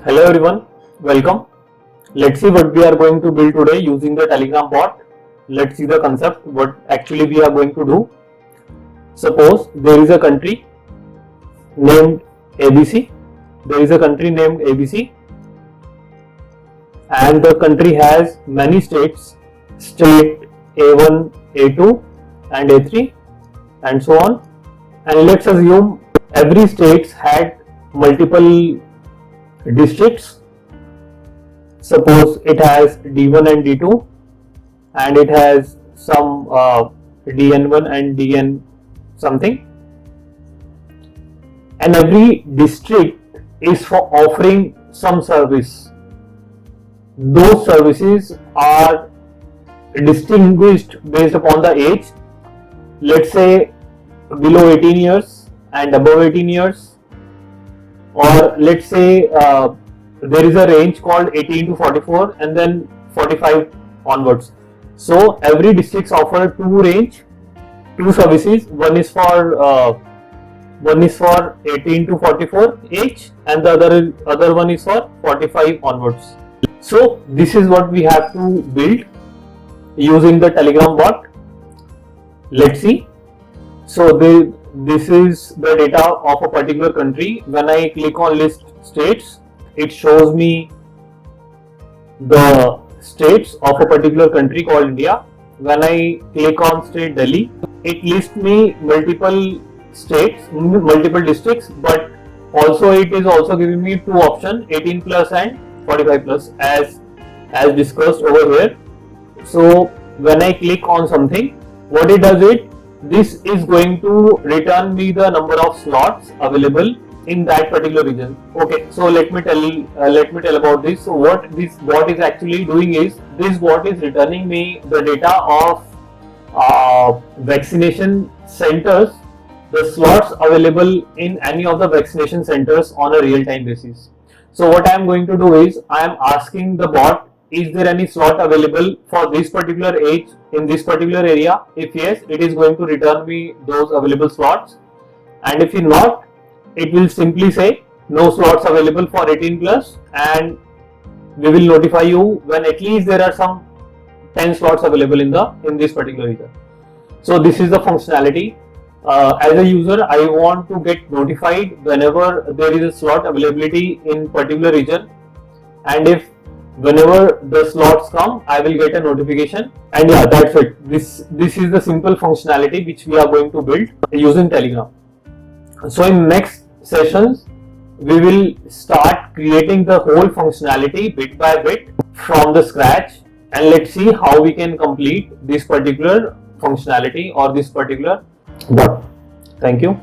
Hello everyone, welcome. Let's see what we are going to build today using the Telegram bot. Let's see the concept, what actually we are going to do. Suppose there is a country named ABC. There is a country named ABC and the country has many states, state A1, A2 and A3 and so on. And let's assume every state had multiple districts. Suppose it has D1 and D2 and it has some DN1 and DN something, and every district is for offering some service. Those services are distinguished based upon the age. Let's say below 18 years and above 18 years, or let's say there is a range called 18 to 44 and then 45 onwards. So every district offer two services. One is for 18 to 44 age and the other one is for 45 onwards. So this is what we have to build using the Telegram bot. Let's see. So this is the data of a particular country. When I click on list states, it shows me the states of a particular country called India. When I click on state Delhi, it lists me multiple states, multiple districts, but also it is also giving me two options, 18 plus and 45 plus as discussed over here. So when I click on something, what it does this is going to return me the number of slots available in that particular region. Okay, so let me tell about this. So what this bot is actually doing is, this bot is returning me the data of vaccination centers, the slots available in any of the vaccination centers on a real-time basis. So what I am going to do is, I am asking the bot, is there any slot available for this particular age in this particular area? If yes, it is going to return me those available slots, and if not, it will simply say no slots available for 18 plus, and we will notify you when at least there are some 10 slots available in this particular region. So this is the functionality. As a user, I want to get notified whenever there is a slot availability in particular region, and if whenever the slots come, I will get a notification. And yeah, that's it. This is the simple functionality which we are going to build using Telegram. So in next sessions, we will start creating the whole functionality bit by bit from the scratch, and let's see how we can complete this particular functionality or this particular bot. Thank you.